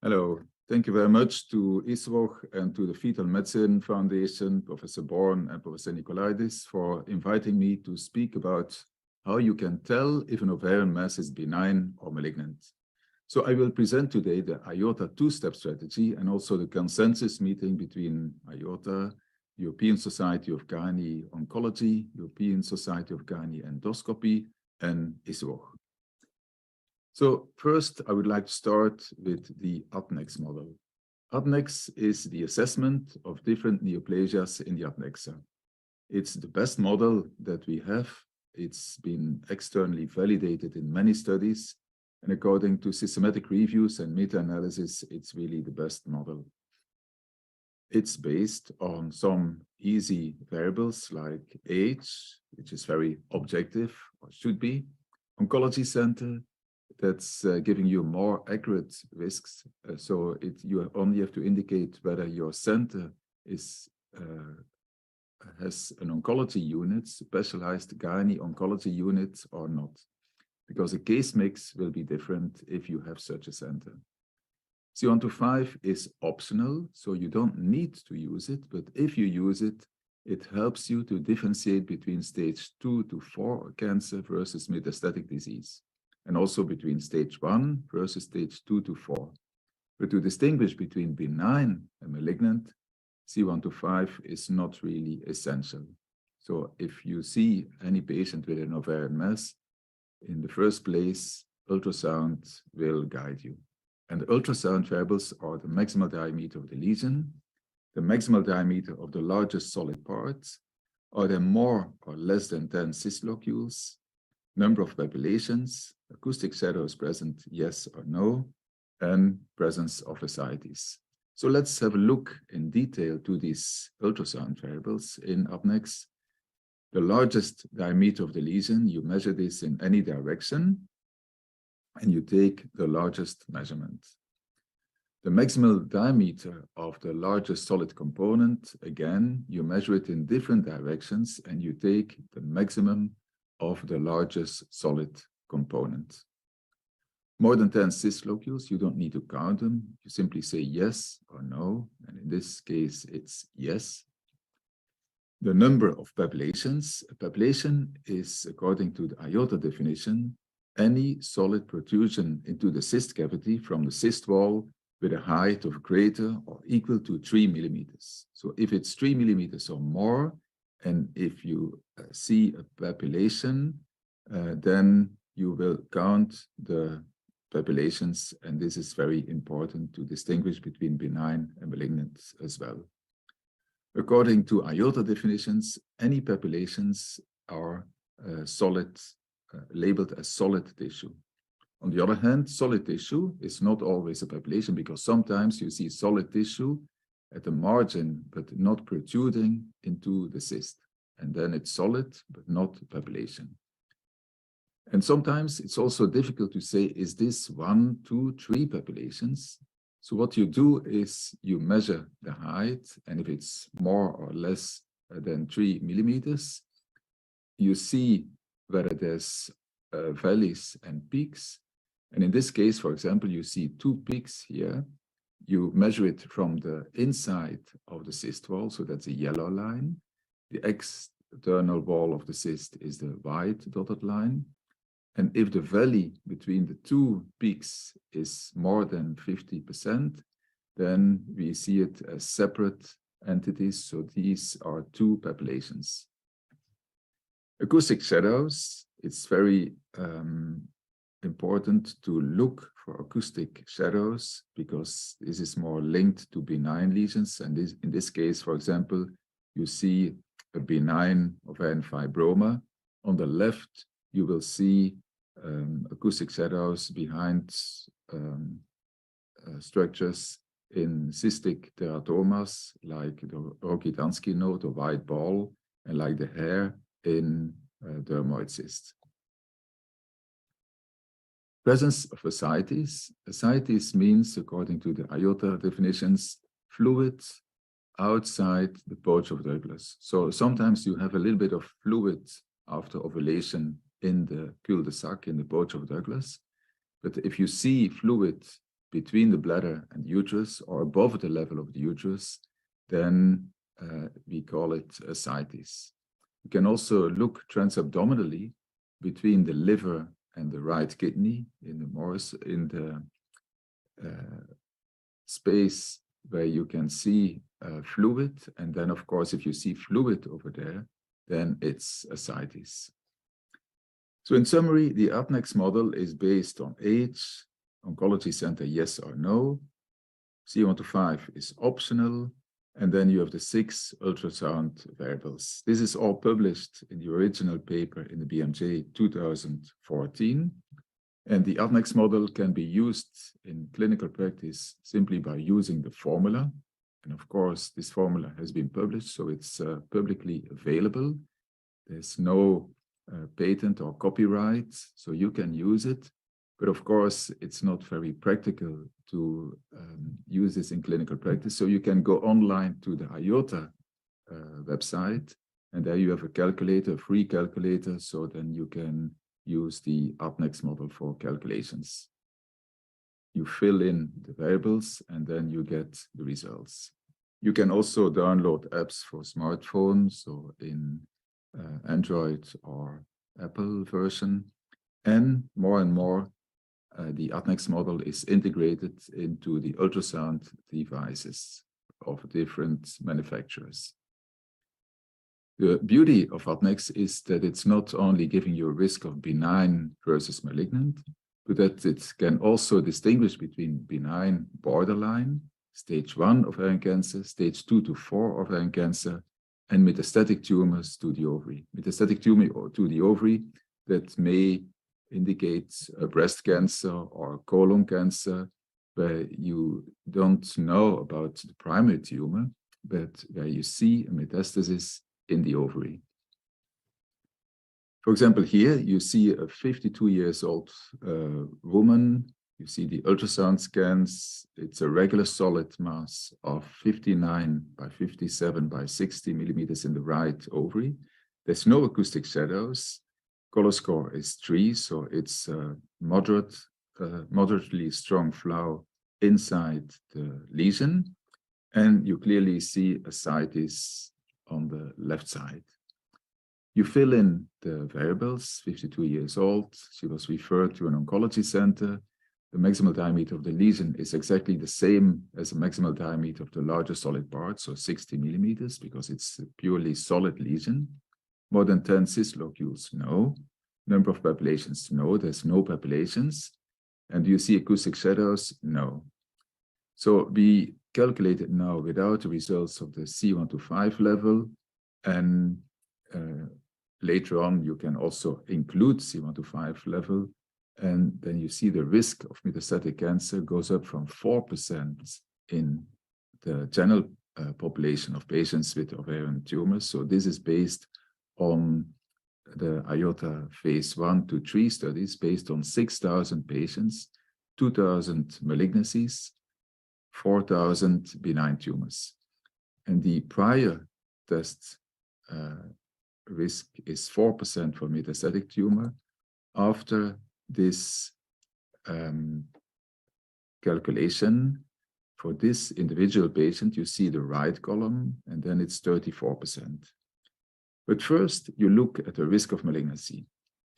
Hello, thank you very much to ISUOG and to the Fetal Medicine Foundation, Professor Born and Professor Nicolaidis, for inviting me to speak about how you can tell if an ovarian mass is benign or malignant. So I will present today the IOTA two-step strategy and also the consensus meeting between IOTA, European Society of Gynae Oncology, European Society of Gynae Endoscopy, and ISUOG. So first, I would like to start with the Adnex model. Adnex is the assessment of different neoplasias in the adnexa. It's the best model that we have. It's been externally validated in many studies, and according to systematic reviews and meta-analysis, it's really the best model. It's based on some easy variables like age, which is very objective, or should be, oncology center, that's giving you more accurate risks. So you only have to indicate whether your center is has an oncology unit, specialized gynae oncology unit or not, because the case mix will be different if you have such a center. C125 is optional, so you don't need to use it, but if you use it, it helps you to differentiate between stage 2 to 4 cancer versus metastatic disease, and also between stage 1 versus stage 2 to 4. But to distinguish between benign and malignant, C125 is not really essential. So if you see any patient with an ovarian mass, in the first place, ultrasound will guide you. And the ultrasound variables are the maximal diameter of the lesion, the maximal diameter of the largest solid part, are there more or less than 10 cyst locules, number of papillations, acoustic shadows present, yes or no, and presence of ascites. So let's have a look in detail to these ultrasound variables in Adnex. The largest diameter of the lesion, you measure this in any direction, and you take the largest measurement. The maximal diameter of the largest solid component, again, you measure it in different directions, and you take the maximum of the largest solid component. More than 10 cyst locules, you don't need to count them. You simply say yes or no, and in this case, it's yes. The number of papillations. A papillation is, according to the IOTA definition, any solid protrusion into the cyst cavity from the cyst wall with a height of greater or equal to 3 millimeters. So if it's 3 millimeters or more, and if you see a papillation, then you will count the papillations, and this is very important to distinguish between benign and malignant as well. According to IOTA definitions, any papillations are solid, labeled as solid tissue. On the other hand, solid tissue is not always a papillation, because sometimes you see solid tissue at the margin, but not protruding into the cyst. And then it's solid, but not papillation. And sometimes it's also difficult to say, is this 1, 2, 3 papillations? So what you do is you measure the height, and if it's more or less than 3 millimeters, you see whether there's valleys and peaks. And in this case, for example, you see 2 peaks here. You measure it from the inside of the cyst wall, so that's a yellow line. The external wall of the cyst is the white dotted line. And if the valley between the 2 peaks is more than 50%, then we see it as separate entities. So these are 2 papillations. Acoustic shadows, it's very important to look for acoustic shadows, because this is more linked to benign lesions. And in this case, for example, you see a benign ovarian fibroma. On the left, you will see acoustic shadows behind structures in cystic teratomas, like the Rokitansky node, the white ball, and like the hair in dermoid cysts. Presence of ascites. Ascites means, according to the IOTA definitions, fluid outside the pouch of Douglas. So sometimes you have a little bit of fluid after ovulation in the cul-de-sac, in the pouch of Douglas. But if you see fluid between the bladder and uterus or above the level of the uterus, then we call it ascites. You can also look transabdominally between the liver and the right kidney in the space where you can see fluid, and then of course if you see fluid over there, then it's ascites. So in summary, the Adnex model is based on age, oncology center yes or no, C1-5 is optional, and then you have the 6 ultrasound variables. This is all published in the original paper in the BMJ 2014. And the Adnex model can be used in clinical practice simply by using the formula. And of course, this formula has been published, so it's publicly available. There's no patent or copyright, so you can use it. But of course, it's not very practical to use this in clinical practice. So you can go online to the IOTA website, and there you have a calculator, a free calculator, so then you can use the Adnex model for calculations. You fill in the variables, and then you get the results. You can also download apps for smartphones, so in Android or Apple version. And more, the Adnex model is integrated into the ultrasound devices of different manufacturers. The beauty of Adnex is that it's not only giving you a risk of benign versus malignant, but that it can also distinguish between benign borderline, stage 1 of ovarian cancer, stage 2 to 4 of ovarian cancer, and metastatic tumors to the ovary. Metastatic tumor to the ovary that may indicate a breast cancer or colon cancer, where you don't know about the primary tumor, but where you see a metastasis in the ovary. For example, here you see a 52 years old woman. You see the ultrasound scans. It's a regular solid mass of 59 by 57 by 60 millimeters in the right ovary. There's no acoustic shadows. Color score is 3, so it's a moderately strong flow inside the lesion. And you clearly see ascites on the left side. You fill in the variables, 52 years old. She was referred to an oncology center. The maximal diameter of the lesion is exactly the same as the maximal diameter of the larger solid part, so 60 millimeters, because it's a purely solid lesion. More than 10 cyst locules, no. Number of papillations, no. There's no papillations. And do you see acoustic shadows? No. So we calculated now without the results of the C1-5 level, and later on you can also include C1-5 level, and then you see the risk of metastatic cancer goes up from 4% in the general population of patients with ovarian tumors. So this is based on the IOTA phase 1 to 3 studies based on 6,000 patients, 2,000 malignancies, 4,000 benign tumors. And the prior test risk is 4% for metastatic tumor. After this calculation, for this individual patient, you see the right column, and then it's 34%. But first, you look at the risk of malignancy.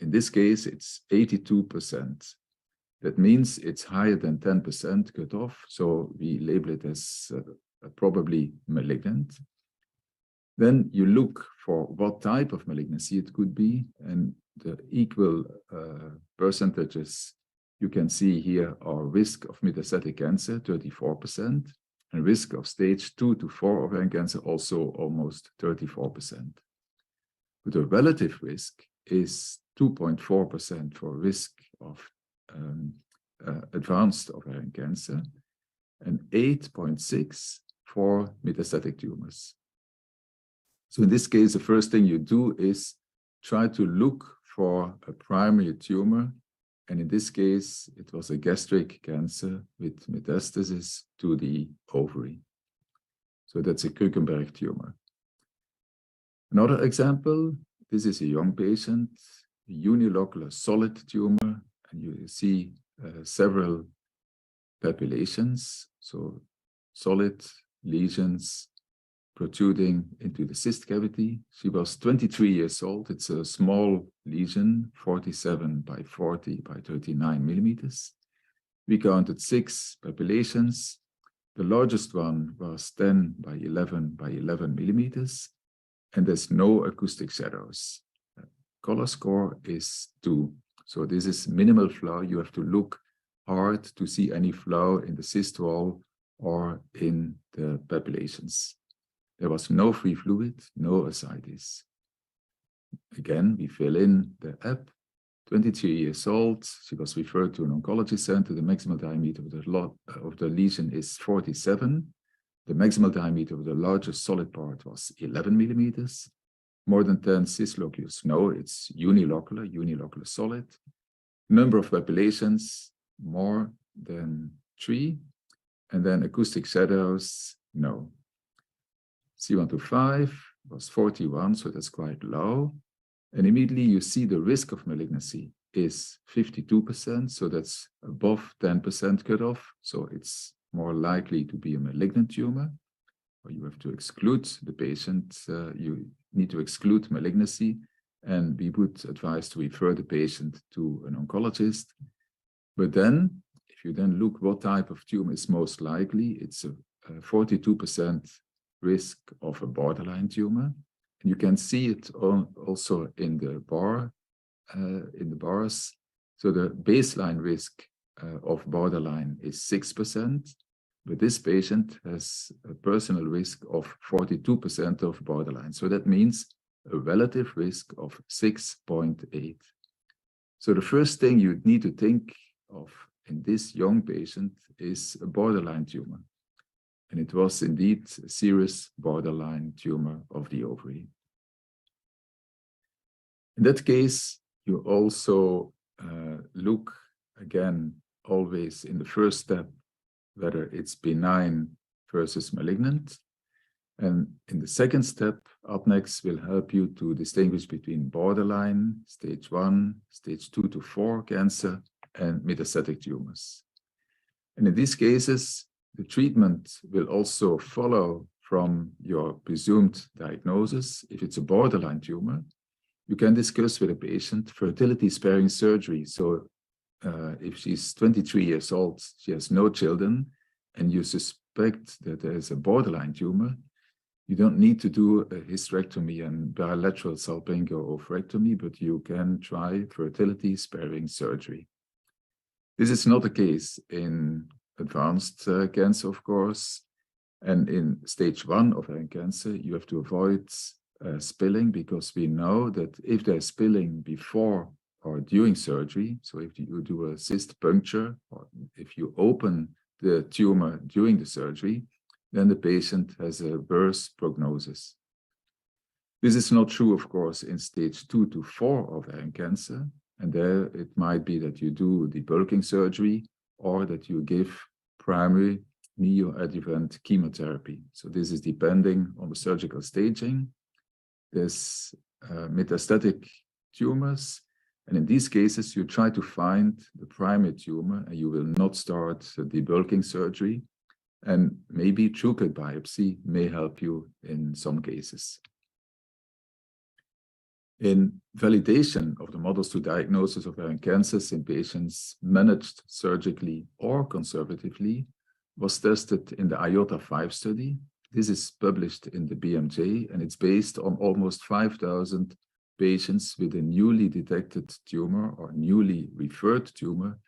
In this case, it's 82%. That means it's higher than 10% cutoff, so we label it as probably malignant. Then you look for what type of malignancy it could be, and the equal percentages you can see here are risk of metastatic cancer, 34%, and risk of stage 2 to 4 ovarian cancer, also almost 34%. But the relative risk is 2.4% for risk of advanced ovarian cancer, and 8.6% for metastatic tumors. So in this case, the first thing you do is try to look for a primary tumor. And in this case, it was a gastric cancer with metastasis to the ovary. So that's a Kuchenberg tumor. Another example, this is a young patient, a unilocular solid tumor, and you see several papillations, so solid lesions protruding into the cyst cavity. She was 23 years old. It's a small lesion, 47 by 40 by 39 millimeters. We counted 6 papillations. The largest one was 10 by 11 by 11 millimeters, and there's no acoustic shadows. Color score is 2. So this is minimal flow. You have to look hard to see any flow in the cyst wall or in the papillations. There was no free fluid, no ascites. Again, we fill in the app. 23 years old, she was referred to an oncology center. The maximal diameter of the lesion is 47. The maximal diameter of the largest solid part was 11 millimeters. More than 10 cyst locules. No, it's unilocular solid. Number of papillations, more than 3. And then acoustic shadows, no. C125 was 41, so that's quite low. And immediately you see the risk of malignancy is 52%, so that's above 10% cutoff. So it's more likely to be a malignant tumor. Or you have to exclude the patient. You need to exclude malignancy, and we would advise to refer the patient to an oncologist. But then, if you then look what type of tumor is most likely, it's a 42% risk of a borderline tumor. And you can see it also in the bars. So the baseline risk of borderline is 6%, but this patient has a personal risk of 42% of borderline. So that means a relative risk of 6.8. So the first thing you need to think of in this young patient is a borderline tumor. And it was indeed a serious borderline tumor of the ovary. In that case, you also look again, always in the first step, whether it's benign versus malignant. And in the second step, Adnex will help you to distinguish between borderline, stage 1, stage 2 to 4 cancer, and metastatic tumors. And in these cases, the treatment will also follow from your presumed diagnosis. If it's a borderline tumor, you can discuss with a patient fertility-sparing surgery. So if she's 23 years old, she has no children, and you suspect that there is a borderline tumor, you don't need to do a hysterectomy and bilateral salpingo oophorectomy, but you can try fertility-sparing surgery. This is not the case in advanced cancer, of course, and in stage 1 of ovarian cancer, you have to avoid spilling, because we know that if there's spilling before or during surgery, so if you do a cyst puncture, or if you open the tumor during the surgery, then the patient has a worse prognosis. This is not true, of course, in stage 2 to 4 of ovarian cancer, and there it might be that you do debulking surgery or that you give primary neoadjuvant chemotherapy. So this is depending on the surgical staging. There's metastatic tumors, and in these cases, you try to find the primary tumor, and you will not start debulking surgery, and maybe true-cut biopsy may help you in some cases. In validation of the models to diagnosis of ovarian cancers in patients managed surgically or conservatively was tested in the IOTA 5 study. This is published in the BMJ, and it's based on almost 5,000 patients with a newly detected tumor or newly referred tumor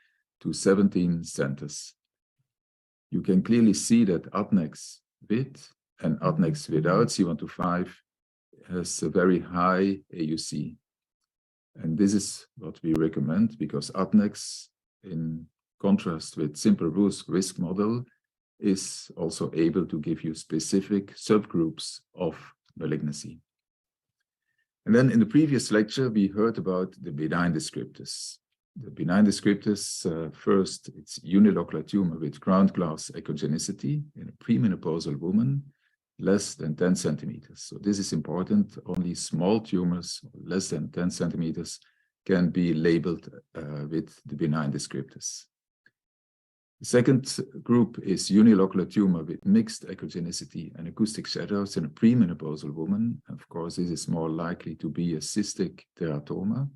to 17 centers. You can clearly see that Adnex with and Adnex without C125 has a very high AUC. And this is what we recommend, because Adnex, in contrast with simple risk model, is also able to give you specific subgroups of malignancy. And then in the previous lecture, we heard about the benign descriptors. The benign descriptors, first, it's unilocular tumor with ground glass echogenicity in a premenopausal woman, less than 10 centimeters. So this is important. Only small tumors, less than 10 centimeters, can be labeled with the benign descriptors. The second group is unilocular tumor with mixed echogenicity and acoustic shadows in a premenopausal woman. Of course, this is more likely to be a cystic teratoma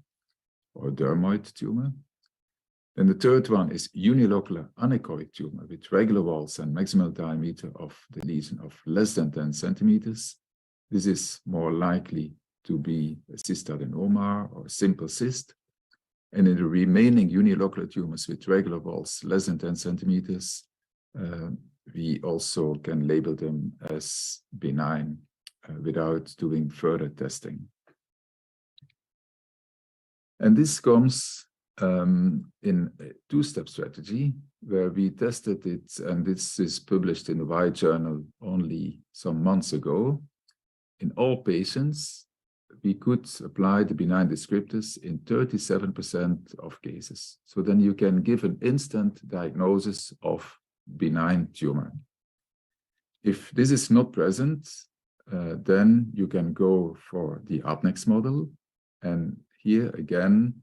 or dermoid tumor. Then the third one is unilocular anechoic tumor with regular walls and maximal diameter of the lesion of less than 10 centimeters. This is more likely to be a cystadenoma or simple cyst. And in the remaining unilocular tumors with regular walls less than 10 centimeters, we also can label them as benign without doing further testing. And this comes in a two-step strategy where we tested it, and this is published in the White Journal only some months ago. In all patients, we could apply the benign descriptors in 37% of cases. So then you can give an instant diagnosis of benign tumor. If this is not present, then you can go for the Adnex model. And here again,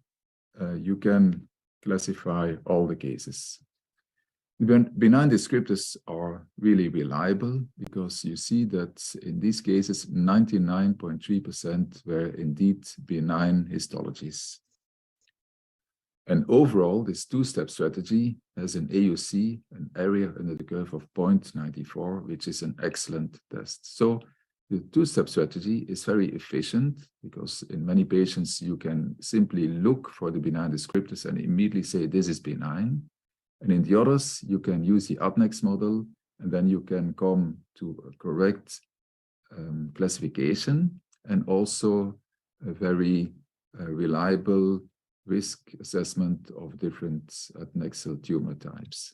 you can classify all the cases. The benign descriptors are really reliable because you see that in these cases, 99.3% were indeed benign histologies. And overall, this two-step strategy has an AUC, an area under the curve of 0.94, which is an excellent test. So the two-step strategy is very efficient because in many patients, you can simply look for the benign descriptors and immediately say, this is benign. And in the others, you can use the Adnex model, and then you can come to a correct classification and also a very reliable risk assessment of different adnexal tumor types.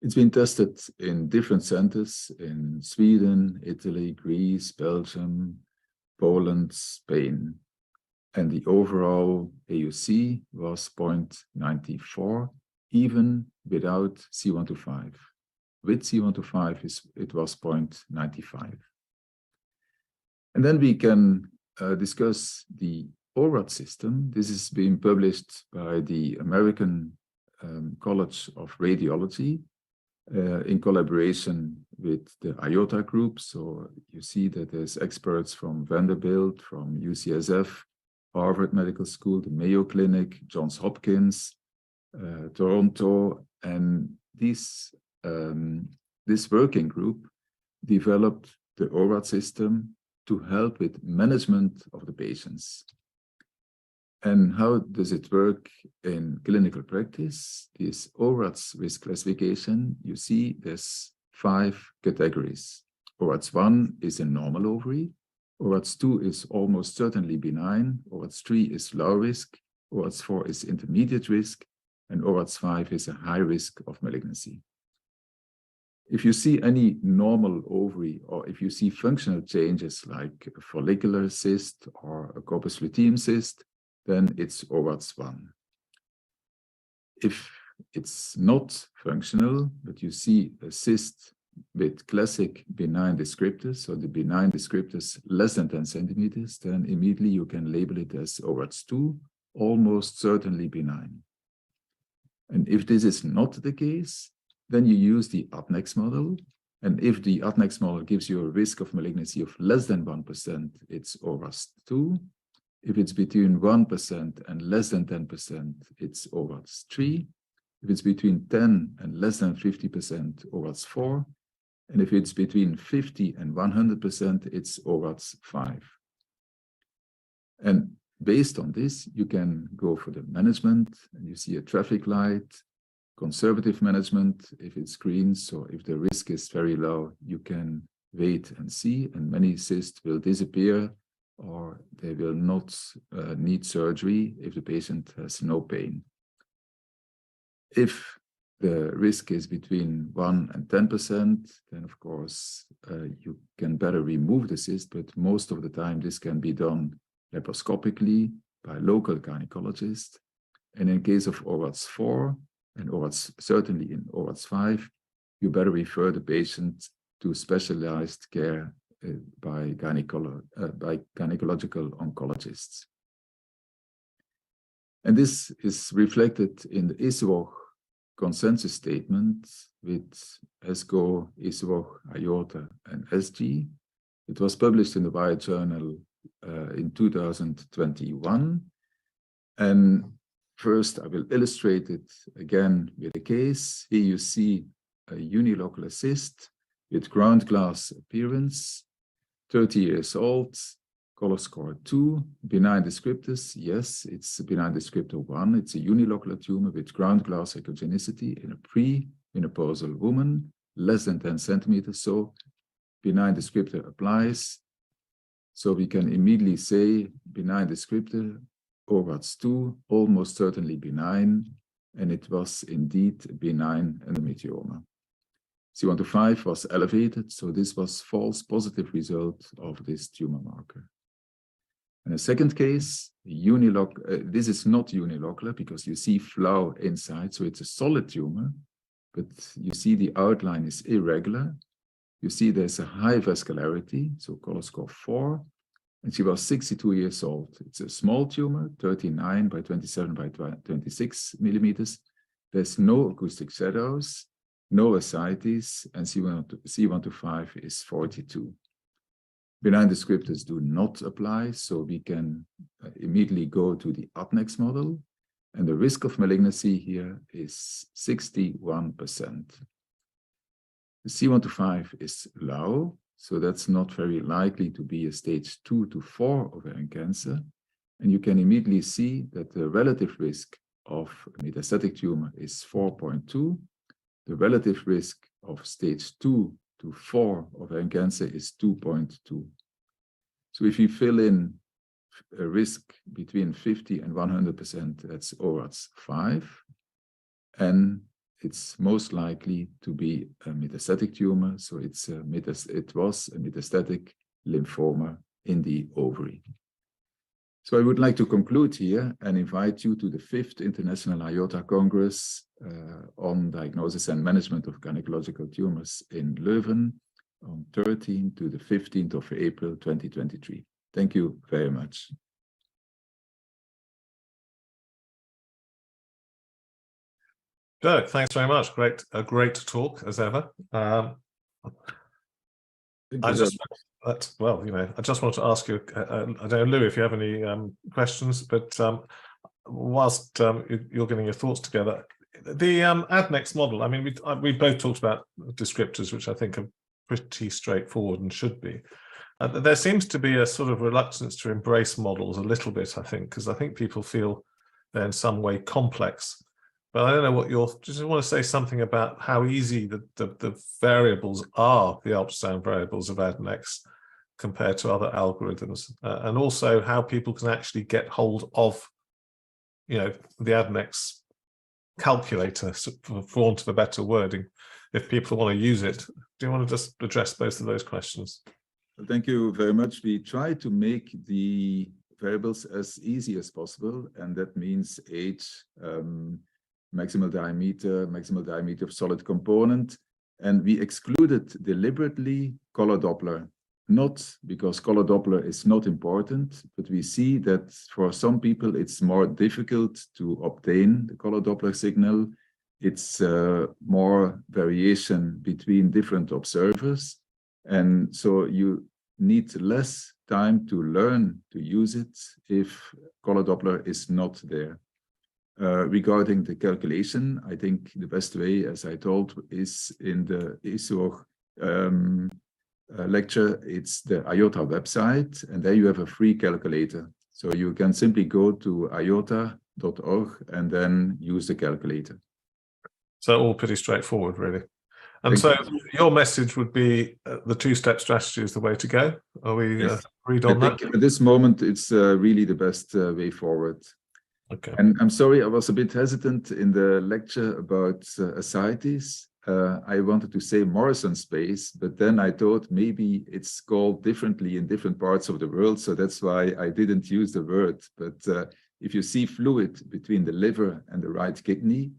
It's been tested in different centers in Sweden, Italy, Greece, Belgium, Poland, Spain. And the overall AUC was 0.94, even without C125. With C125, it was 0.95. And then we can discuss the O-Rads system. This is being published by the American College of Radiology in collaboration with the IOTA group. So you see that there's experts from Vanderbilt, from UCSF, Harvard Medical School, the Mayo Clinic, Johns Hopkins, Toronto, and this working group developed the O-Rads system to help with management of the patients. And how does it work in clinical practice? This O-Rads risk classification, you see there's 5 categories. O-Rads 1 is a normal ovary. O-Rads 2 is almost certainly benign. O-Rads 3 is low risk. O-Rads 4 is intermediate risk. And O-Rads 5 is a high risk of malignancy. If you see any normal ovary, or if you see functional changes like a follicular cyst or a corpus luteum cyst, then it's O-Rads 1. If it's not functional, but you see a cyst with classic benign descriptors, so the benign descriptors less than 10 centimeters, then immediately you can label it as O-Rads 2, almost certainly benign. And if this is not the case, then you use the Adnex model. And if the Adnex model gives you a risk of malignancy of less than 1%, it's O-Rads 2. If it's between 1% and less than 10%, it's O-Rads 3. If it's between 10 and less than 50%, O-Rads 4. And if it's between 50 and 100%, it's O-Rads 5. And based on this, you can go for the management, and you see a traffic light, conservative management if it's green. So if the risk is very low, you can wait and see, and many cysts will disappear, or they will not need surgery if the patient has no pain. If the risk is between 1 and 10%, then of course you can better remove the cyst, but most of the time this can be done laparoscopically by local gynecologists. And in case of O-Rads 4 and O-Rads, certainly in O-Rads 5, you better refer the patient to specialized care by gynecological oncologists. And this is reflected in the ISUOG consensus statement with ESGO, ISUOG, IOTA, and SG. It was published in the Wired Journal in 2021. And first, I will illustrate it again with a case. Here you see a unilocular cyst with ground glass appearance, 30 years old, color score 2, benign descriptors. Yes, it's a benign descriptor 1. It's a unilocular tumor with ground glass heterogeneity in a pre-menopausal woman, less than 10 centimeters. So benign descriptor applies. So we can immediately say benign descriptor, O-Rads 2, almost certainly benign, and it was indeed benign endometrioma. C125 was elevated, so this was false positive result of this tumor marker. And a second case, this is not unilocular because you see flow inside, so it's a solid tumor, but you see the outline is irregular. You see there's a high vascularity, so color score 4, and she was 62 years old. It's a small tumor, 39 by 27 by 26 millimeters. There's no acoustic shadows, no ascites, and C125 is 42. Benign descriptors do not apply, so we can immediately go to the Adnex model, and the risk of malignancy here is 61%. The C125 is low, so that's not very likely to be a stage 2 to 4 ovarian cancer, and you can immediately see that the relative risk of metastatic tumor is 4.2. The relative risk of stage 2 to 4 ovarian cancer is 2.2. So if you fill in a risk between 50 and 100%, that's O-Rads 5, and it's most likely to be a metastatic tumor. So it was a metastatic lymphoma in the ovary. So I would like to conclude here and invite you to the 5th International IOTA Congress on Diagnosis and Management of Gynecological Tumors in Leuven on 13th to the 15th of April 2023. Thank you very much. Dirk, thanks very much. A great talk as ever. I just want to ask you. I don't know, Lou, if you have any questions, but whilst you're getting your thoughts together, the Adnex model. I mean, we both talked about descriptors, which I think are pretty straightforward and should be. There seems to be a sort of reluctance to embrace models a little bit, I think, because I think people feel they're in some way complex. But I don't know what just want to say something about how easy the variables are, the ultrasound variables of Adnex compared to other algorithms, and also how people can actually get hold of, the Adnex calculator, for want of a better wording, if people want to use it. Do you want to just address both of those questions? Thank you very much. We try to make the variables as easy as possible, and that means age, maximal diameter of solid component, and we excluded deliberately color Doppler, not because color Doppler is not important, but we see that for some people it's more difficult to obtain the color Doppler signal. It's more variation between different observers, and so you need less time to learn to use it if color Doppler is not there. Regarding the calculation, I think the best way, as I told, is in the ISUOG lecture. It's the IOTA website, and there you have a free calculator. So you can simply go to iota.org and then use the calculator. So all pretty straightforward, really. And so your message would be the two-step strategy is the way to go. Are we agreed on that? At this moment, it's really the best way forward. Okay. And I'm sorry, I was a bit hesitant in the lecture about ascites. I wanted to say Morrison space, but then I thought maybe it's called differently in different parts of the world, so that's why I didn't use the word. But if you see fluid between the liver and the right kidney,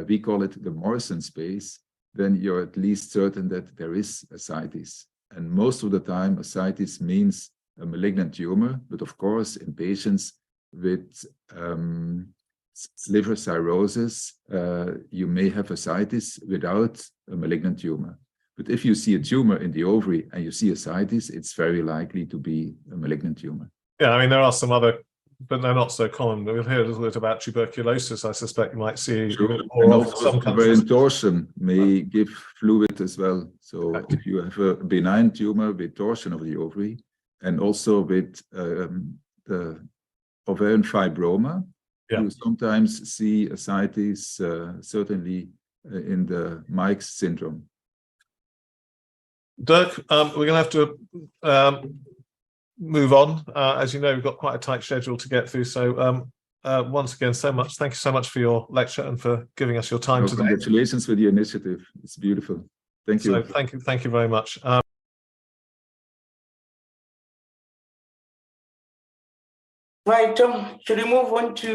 we call it the Morrison space, then you're at least certain that there is ascites. And most of the time, ascites means a malignant tumor, but of course, in patients with liver cirrhosis, you may have ascites without a malignant tumor. But if you see a tumor in the ovary and you see ascites, it's very likely to be a malignant tumor. Yeah, I mean, there are some other, but they're not so common. We'll hear a little bit about tuberculosis. I suspect you might see Sure. a bit more And of also some countries. ovarian torsion may give fluid as well. So if you have a benign tumor with torsion of the ovary, and also with the ovarian fibroma, you sometimes see ascites, certainly in the Meigs syndrome. Dirk, we're going to have to move on. As you know, we've got quite a tight schedule to get through. So once again, thank you so much for your lecture and for giving us your time today. Congratulations with the initiative. It's beautiful. Thank you. So thank you very much. Right, should we move on to